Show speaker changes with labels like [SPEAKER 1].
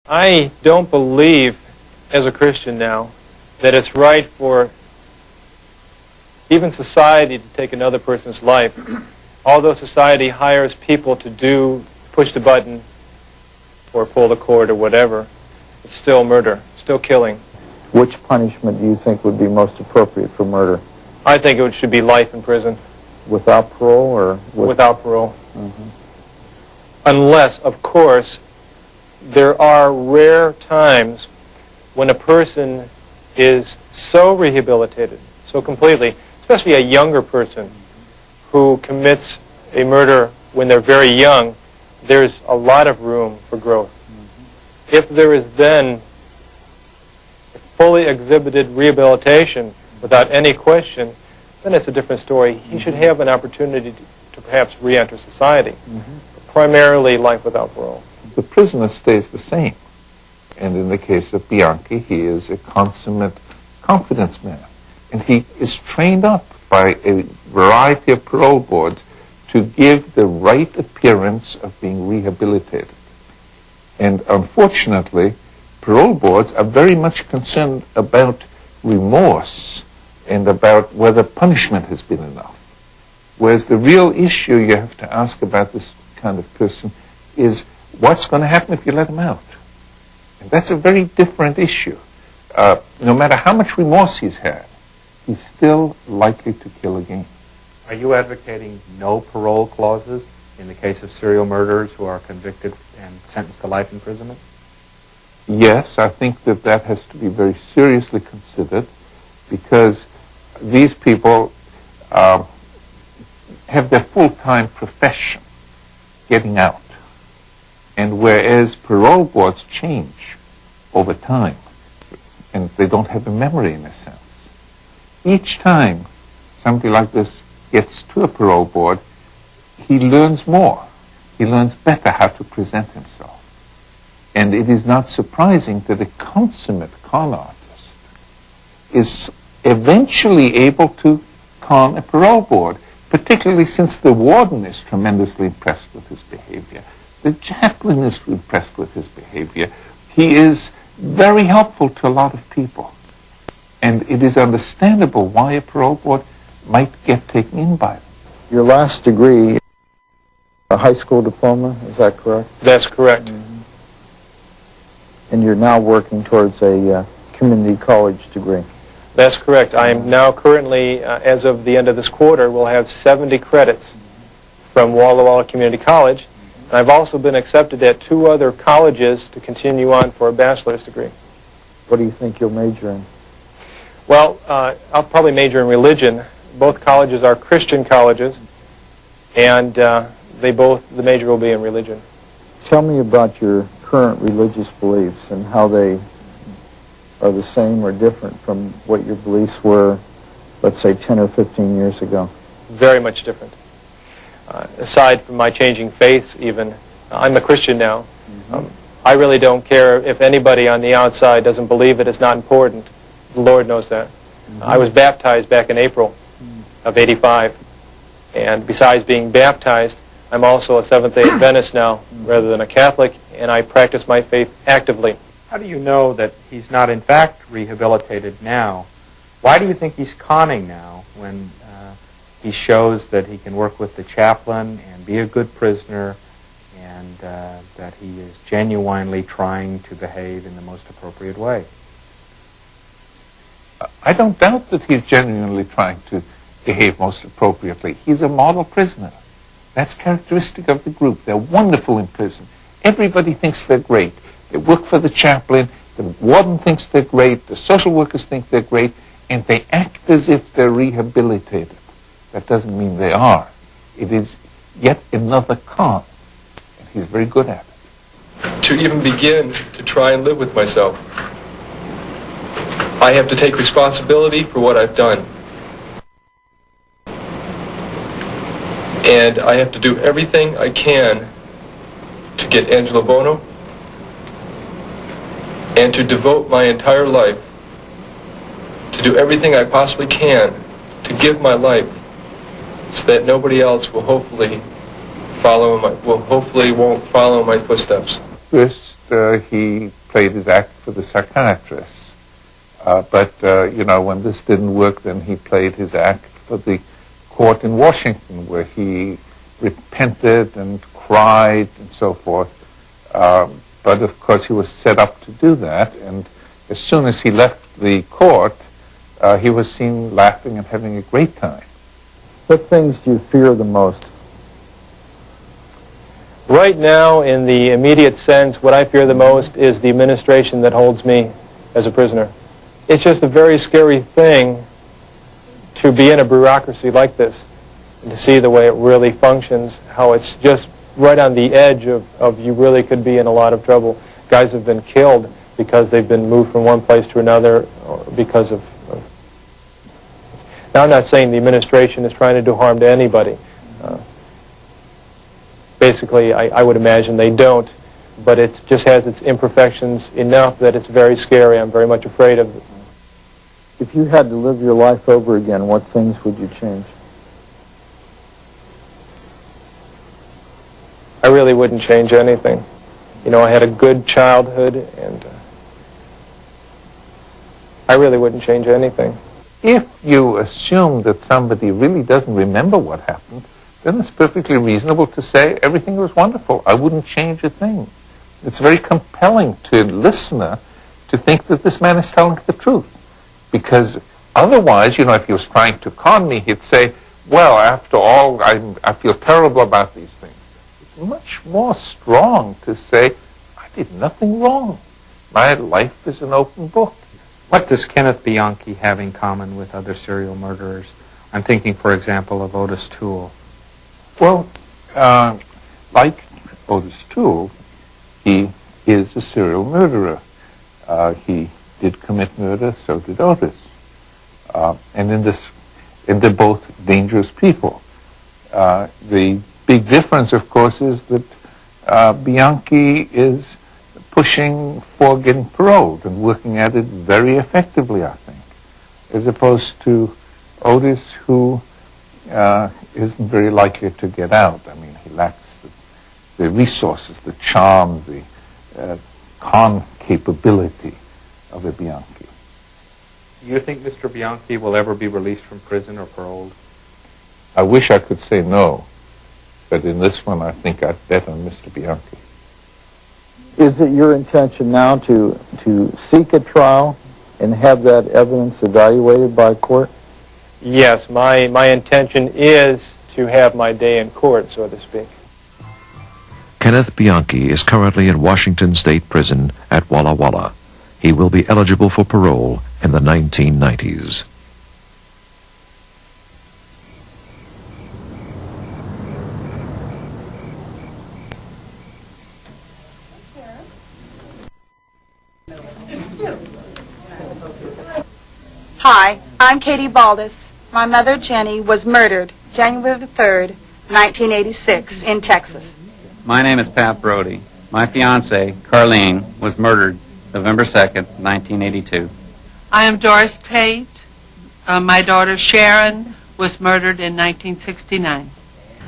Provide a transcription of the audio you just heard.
[SPEAKER 1] I don't believe, as a Christian now, that it's right for even society to take another person's life. Although society hires people to push the button or pull the cord or whatever, it's still murder, still killing.
[SPEAKER 2] Which punishment do you think would be most appropriate for murder?
[SPEAKER 1] I think it should be life in prison.
[SPEAKER 2] Without parole or?
[SPEAKER 1] Without parole.
[SPEAKER 2] Mm-hmm.
[SPEAKER 1] Unless, of course, there are rare times when a person is so rehabilitated, so completely, especially a younger person who commits a murder when they're very young, there's a lot of room for growth. Mm-hmm. If there is then fully exhibited rehabilitation without any question, then it's a different story. He should have an opportunity to perhaps re-enter society. Mm-hmm. Primarily life without parole.
[SPEAKER 3] The prisoner stays the same. And in the case of Bianchi, he is a consummate confidence man. And he is trained up by a variety of parole boards to give the right appearance of being rehabilitated. And unfortunately, parole boards are very much concerned about remorse and about whether punishment has been enough. Whereas the real issue you have to ask about this kind of person is what's going to happen if you let him out? And that's a very different issue. No matter how much remorse he's had, he's still likely to kill again.
[SPEAKER 4] Are you advocating no parole clauses in the case of serial murderers who are convicted and sentenced to life imprisonment?
[SPEAKER 3] Yes, I think that that has to be very seriously considered because these people have their full-time profession getting out. And whereas parole boards change over time, and they don't have a memory in a sense, each time somebody like this gets to a parole board, he learns more. He learns better how to present himself. And it is not surprising that a consummate con artist is eventually able to con a parole board, particularly since the warden is tremendously impressed with his behavior. The chaplain is impressed with his behavior. He is very helpful to a lot of people. And it is understandable why a parole board might get taken in by them.
[SPEAKER 2] Your last degree, a high school diploma, is that correct?
[SPEAKER 1] That's correct.
[SPEAKER 2] Mm-hmm. And you're now working towards a community college degree.
[SPEAKER 1] That's correct. I am now currently, as of the end of this quarter, will have 70 credits from Walla Walla Community College. And I've also been accepted at 2 other colleges to continue on for a bachelor's degree.
[SPEAKER 2] What do you think you'll major in?
[SPEAKER 1] Well, I'll probably major in religion. Both colleges are Christian colleges, and the major will be in religion.
[SPEAKER 2] Tell me about your current religious beliefs and how they are the same or different from what your beliefs were, let's say, 10 or 15 years ago.
[SPEAKER 1] Very much different. Aside from my changing faiths even, I'm a Christian now. Mm-hmm. I really don't care if anybody on the outside doesn't believe it. It's not important. The Lord knows that. Mm-hmm. I was baptized back in April of '85. And besides being baptized, I'm also a Seventh-day Adventist now rather than a Catholic, and I practice my faith actively.
[SPEAKER 4] How do you know that he's not in fact rehabilitated now? Why do you think he's conning now when he shows that he can work with the chaplain and be a good prisoner and that he is genuinely trying to behave in the most appropriate way?
[SPEAKER 3] I don't doubt that he's genuinely trying to behave most appropriately. He's a model prisoner. That's characteristic of the group. They're wonderful in prison. Everybody thinks they're great. They work for the chaplain. The warden thinks they're great. The social workers think they're great. And they act as if they're rehabilitated. That doesn't mean they are. It is yet another con. And he's very good at it.
[SPEAKER 5] To even begin to try and live with myself, I have to take responsibility for what I've done. And I have to do everything I can to get Angelo Bono and to devote my entire life to do everything I possibly can to give my life so that nobody else will hopefully won't follow my footsteps.
[SPEAKER 3] First, he played his act for the psychiatrists. But when this didn't work, then he played his act for the court in Washington, where he repented and cried and so forth. But of course, he was set up to do that, and as soon as he left the court, he was seen laughing and having a great time.
[SPEAKER 2] What things do you fear the most?
[SPEAKER 1] Right now, in the immediate sense, what I fear the most is the administration that holds me as a prisoner. It's just a very scary thing to be in a bureaucracy like this and to see the way it really functions, how it's just right on the edge of you really could be in a lot of trouble. Guys have been killed because they've been moved from one place to another or because of... Now, I'm not saying the administration is trying to do harm to anybody. Basically, I would imagine they don't, but it just has its imperfections enough that it's very scary. I'm very much afraid of it.
[SPEAKER 2] If you had to live your life over again, what things would you change?
[SPEAKER 1] I really wouldn't change anything. You know, I had a good childhood, and I really wouldn't change anything.
[SPEAKER 3] If you assume that somebody really doesn't remember what happened, then it's perfectly reasonable to say everything was wonderful. I wouldn't change a thing. It's very compelling to a listener to think that this man is telling the truth. Because otherwise, if he was trying to con me, he'd say, well, after all, I feel terrible about these things. It's much more strong to say, I did nothing wrong. My life is an open book.
[SPEAKER 4] What does Kenneth Bianchi have in common with other serial murderers? I'm thinking, for example, of Otis Toole.
[SPEAKER 3] Well, like Otis Toole, he is a serial murderer. He did commit murder, so did Otis. And they're both dangerous people. The big difference, of course, is that Bianchi is pushing for getting paroled and working at it very effectively, I think, as opposed to Otis, who isn't very likely to get out. I mean, he lacks the resources, the charm, the con capability of a Bianchi.
[SPEAKER 4] Do you think Mr. Bianchi will ever be released from prison or paroled?
[SPEAKER 3] I wish I could say no, but in this one I think I'd bet on Mr. Bianchi.
[SPEAKER 2] Is it your intention now to seek a trial and have that evidence evaluated by a court?
[SPEAKER 1] Yes, my intention is to have my day in court, so to speak.
[SPEAKER 6] Kenneth Bianchi is currently in Washington State Prison at Walla Walla. He will be eligible for parole in the 1990s.
[SPEAKER 7] Hi, I'm Katie Baldus. My mother, Jenny, was murdered January the 3rd, 1986, in Texas.
[SPEAKER 8] My name is Pat Brody. My fiancée, Carlene, was murdered November 2nd, 1982.
[SPEAKER 9] I am Doris Tate. My daughter, Sharon, was murdered in 1969.